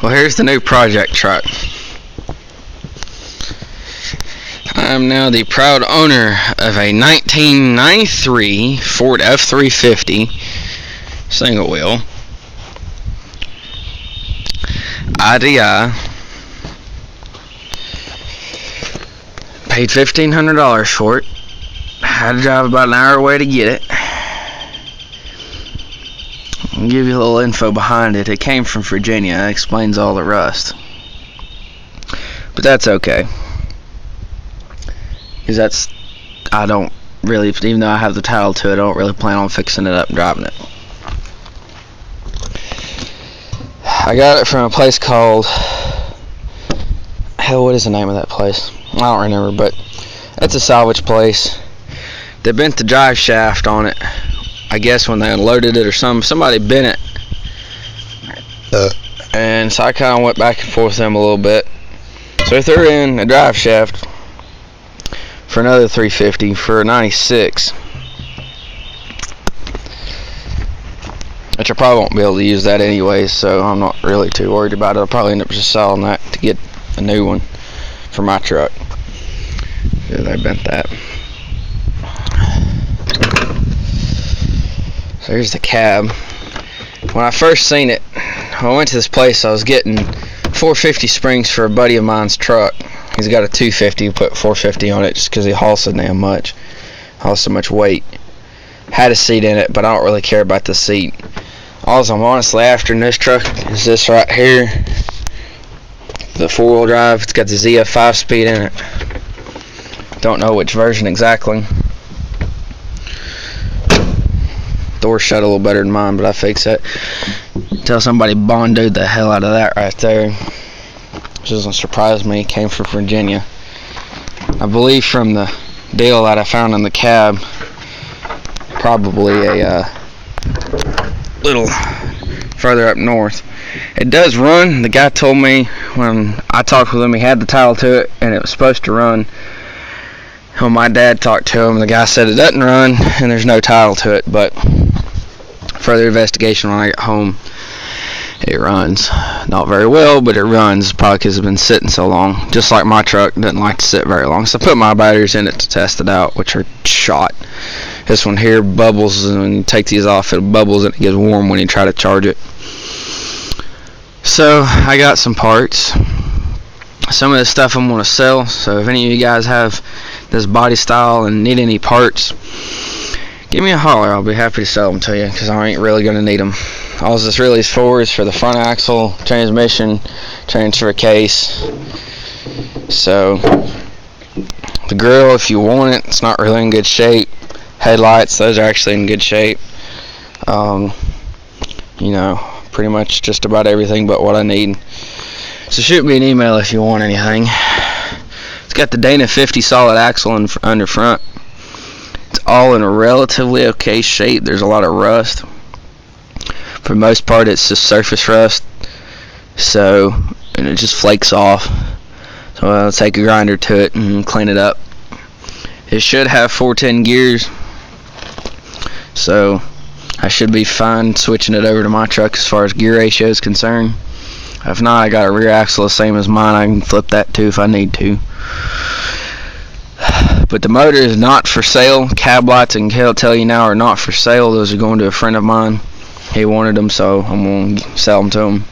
Well, here's the new project truck. I am now the proud owner of a 1993 Ford F-350 single wheel IDI. Paid $1,500 for it. Had to drive about an hour away to get it. I'll give you a little info behind it. It came from Virginia. That explains all the rust. But that's okay. Because I don't really, even though I have the title to it, I don't really plan on fixing it up and driving it. I got it from a place called, hell, what is the name of that place? I don't remember, but it's a salvage place. They bent the drive shaft on it, I guess when they unloaded it or somebody bent it. And so I kind of went back and forth with them a little bit. So they threw in a drive shaft for another $350 for a 96, which I probably won't be able to use that anyway, so I'm not really too worried about it. I'll probably end up just selling that to get a new one for my truck. Yeah, they bent that. So here's the cab. When I first seen it, when I went to this place, I was getting 450 springs for a buddy of mine's truck. He's got a 250, put 450 on it just because he hauls so damn much. Hauls so much weight. Had a seat in it, but I don't really care about the seat. All I'm honestly after in this truck is this right here. The 4-wheel drive. It's got the ZF 5-speed in it. Don't know which version exactly. Door shut a little better than mine, but I fix it. Tell somebody Bondoed the hell out of that right there. Which doesn't surprise me. It came from Virginia. I believe from the deal that I found in the cab, probably a little further up north. It does run. The guy told me when I talked with him, he had the title to it and it was supposed to run. When my dad talked to him, the guy said it doesn't run and there's no title to it, but further investigation when I get home, it runs. Not very well, but it runs, probably because it's been sitting so long. Just like my truck doesn't like to sit very long. So I put my batteries in it to test it out, which are shot. This one here bubbles, and when you take these off, it bubbles and it gets warm when you try to charge it. So I got some parts. Some of this stuff I'm going to sell, so if any of you guys have this body style and need any parts, give me a holler. I'll be happy to sell them to you, because I ain't really going to need them. All this really is for the front axle, transmission, transfer case. So the grill, if you want it, it's not really in good shape. Headlights, those are actually in good shape. You know, pretty much just about everything but what I need. So shoot me an email if you want anything. It's got the Dana 50 solid axle under front. It's all in a relatively okay shape. There's a lot of rust. For the most part, it's just surface rust. And it just flakes off. So I'll take a grinder to it and clean it up. It should have 410 gears. So I should be fine switching it over to my truck as far as gear ratio is concerned. If not, I got a rear axle the same as mine. I can flip that too if I need to. But the motor is not for sale. Cab lights, I can tell you now, are not for sale. Those are going to a friend of mine. He wanted them, so I'm going to sell them to him.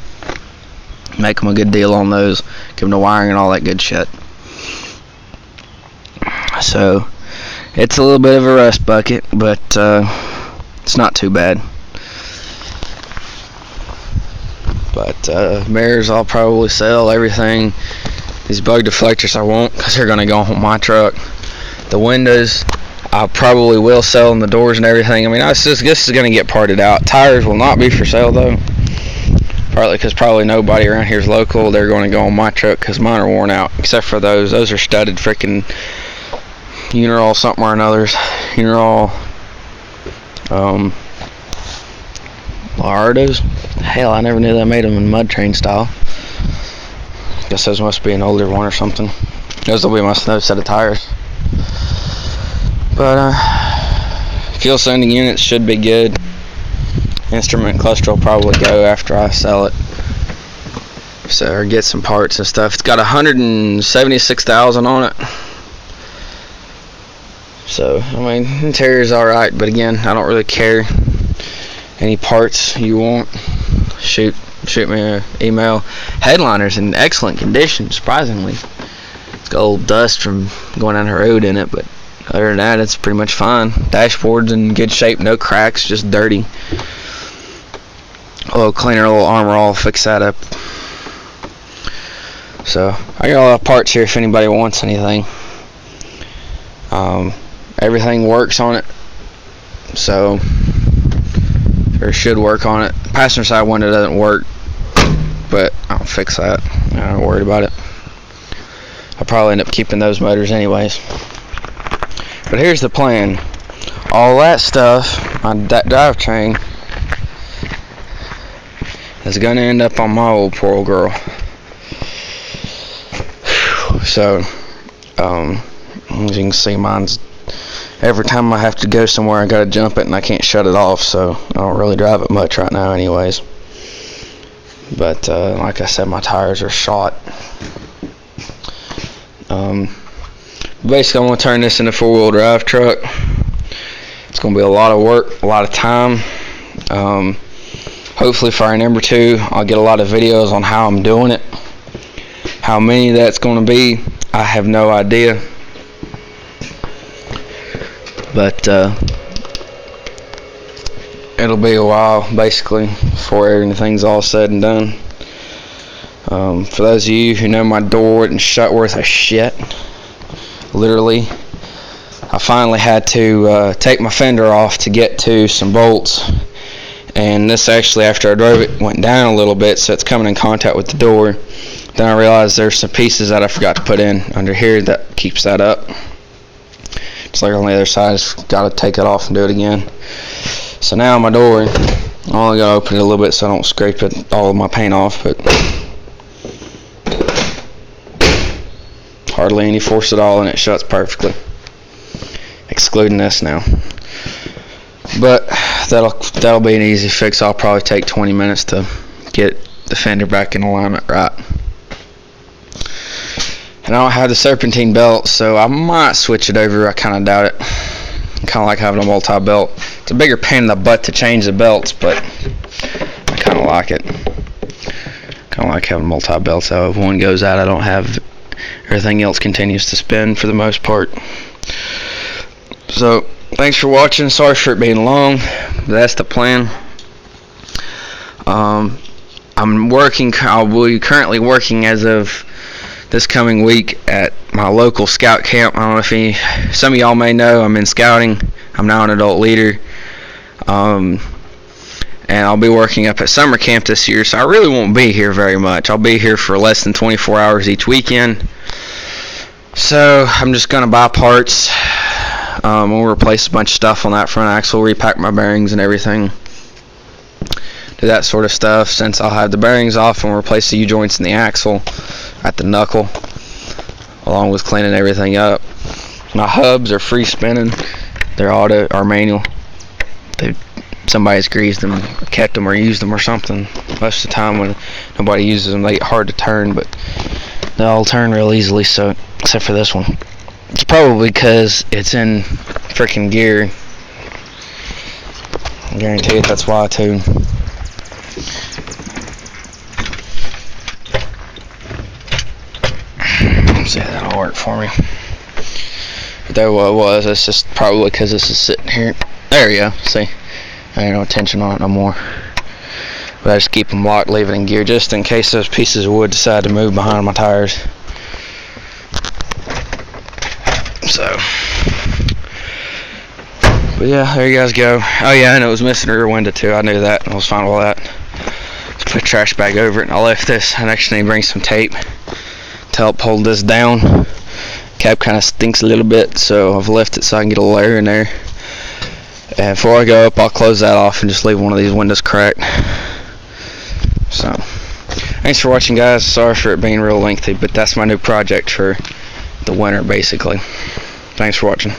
Make him a good deal on those. Give him the wiring and all that good shit. So it's a little bit of a rust bucket, but it's not too bad. But mirrors I'll probably sell. Everything. These bug deflectors I won't, because they're going to go on my truck. The windows I probably will sell, and the doors and everything. I mean, this is going to get parted out. Tires will not be for sale though. Partly because probably nobody around here is local. They're going to go on my truck because mine are worn out. Except for those. Those are studded freaking Uniroyal something or another's. Uniroyal Lardos. Hell, I never knew they made them in mud train style. Guess those must be an older one or something. Those will be my snow set of tires. But fuel sending units should be good. Instrument cluster will probably go after I sell it. So, or get some parts and stuff. It's got 176,000 on it. So, I mean, interior's alright, but again, I don't really care. Any parts you want, shoot me an email. Headliner's in excellent condition, surprisingly. It's got a little dust from going down the road in it, but other than that, it's pretty much fine. Dashboard's in good shape, no cracks, just dirty. A little cleaner, a little armor, I'll fix that up. So, I got a lot of parts here if anybody wants anything. Everything works on it, so or should work on it. The passenger side window doesn't work, but I'll fix that. I'm not worried about it. I'll probably end up keeping those motors anyways. But here's the plan. All that stuff, that drivetrain, is gonna end up on my old poor old girl. So, as you can see, mine's every time I have to go somewhere, I gotta jump it, and I can't shut it off. So I don't really drive it much right now, anyways. But like I said, my tires are shot. Basically, I'm gonna turn this into a 4-wheel drive truck. It's gonna be a lot of work, a lot of time. Hopefully, for number 2, I'll get a lot of videos on how I'm doing it. How many that's gonna be, I have no idea. But it'll be a while, basically, before everything's all said and done. For those of you who know, my door wouldn't shut worth a shit. Literally, I finally had to take my fender off to get to some bolts, and this actually, after I drove it, went down a little bit, so it's coming in contact with the door. Then I realized there's some pieces that I forgot to put in under here that keeps that up. It's like on the other side, just got to take it off and do it again. So now my door, I only got to open it a little bit so I don't scrape all of my paint off, but hardly any force at all, and it shuts perfectly, excluding this now. But that'll be an easy fix. I'll probably take 20 minutes to get the fender back in alignment right. And I don't have the serpentine belt, so I might switch it over. I kind of doubt it. I kind of like having a multi-belt. It's a bigger pain in the butt to change the belts, but I kind of like it. Kind of like having multi-belt, so if one goes out, I don't have everything else continues to spin for the most part. So, thanks for watching. Sorry for it being long, but that's the plan. I'll be currently working as of this coming week at my local scout camp. I don't know if some of y'all may know, I'm in scouting. I'm now an adult leader. And I'll be working up at summer camp this year, so I really won't be here very much. I'll be here for less than 24 hours each weekend. So I'm just going to buy parts. We'll replace a bunch of stuff on that front axle, repack my bearings and everything. Do that sort of stuff. Since I'll have the bearings off, and replace the U-joints in the axle at the knuckle, along with cleaning everything up. My hubs are free spinning. They're auto or manual. Somebody's greased them, kept them, or used them or something. Most of the time when nobody uses them, they get hard to turn, but they all turn real easily, so except for this one. It's probably because it's in freaking gear. I guarantee it, that's why too. See, that'll work for me. But there what it was. It's just probably because this is sitting here. There you go. See, I ain't no tension on it no more. But I just keep them locked, leave it in gear, just in case those pieces of wood decide to move behind my tires. So, but yeah, there you guys go. Oh yeah, and it was missing a rear window too. I knew that. I was fine with that. Just put a trash bag over it, and I left this. I actually need to bring some tape to help hold this down. Cab kind of stinks a little bit, so I've left it so I can get a layer in there. And before I go up, I'll close that off and just leave one of these windows cracked. So, thanks for watching, guys. Sorry for it being real lengthy, but that's my new project for the winter, basically. Thanks for watching.